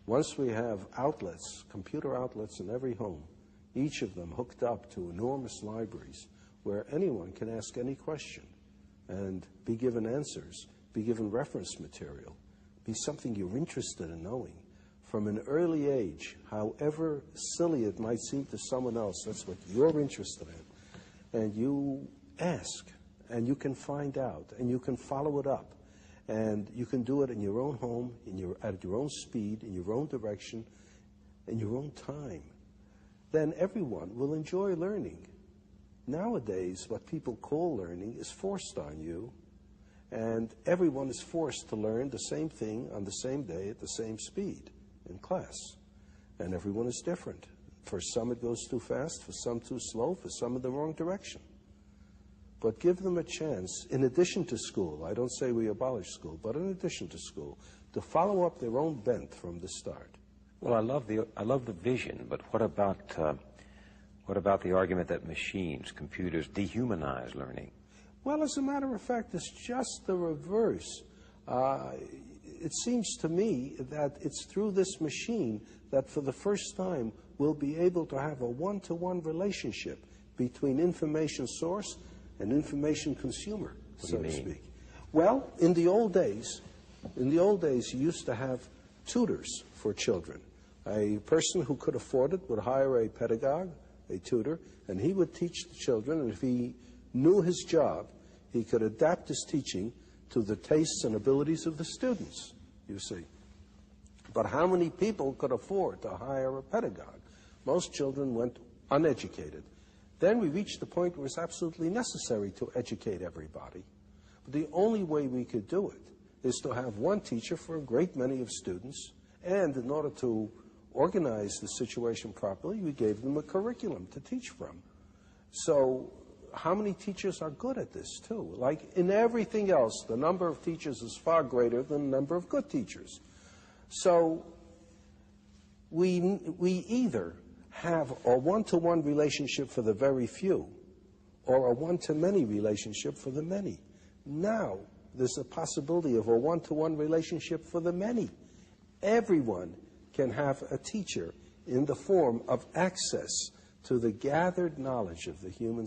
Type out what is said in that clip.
Once we have outlets, computer outlets in every home, each of them hooked up to enormous libraries where anyone can ask any question and be given answers, be given reference material, be something you're interested in knowing. From an early age, however silly it might seem to someone else, that's what you're interested in. And you ask, and you can find out, and you can follow it up. And you can do it in your own home, at your own speed, in your own direction, in your own time. Then everyone will enjoy learning. Nowadays, what people call learning is forced on you, and everyone is forced to learn the same thing on the same day at the same speed in class. And everyone is different. For some it goes too fast, for some too slow, for some in the wrong direction. But give them a chance, in addition to school, I don't say we abolish school, but in addition to school, to follow up their own bent from the start. Well, I love the vision, but what about the argument that machines, computers, dehumanize learning? Well, as a matter of fact, it's just the reverse. It seems to me that it's through this machine that for the first time we'll be able to have a one-to-one relationship between information source and information consumer, so to speak. Well, in the old days, you used to have tutors for children. A person who could afford it would hire a pedagogue, a tutor, and he would teach the children, and if he knew his job, he could adapt his teaching to the tastes and abilities of the students, you see. But how many people could afford to hire a pedagogue? Most children went uneducated. Then we reached the point where it's absolutely necessary to educate everybody. But the only way we could do it is to have one teacher for a great many of students, and in order to organize the situation properly, we gave them a curriculum to teach from. So how many teachers are good at this, too? Like in everything else, the number of teachers is far greater than the number of good teachers. So we either have a one-to-one relationship for the very few or a one-to-many relationship for the many. Now, there's a possibility of a one-to-one relationship for the many. Everyone can have a teacher in the form of access to the gathered knowledge of the human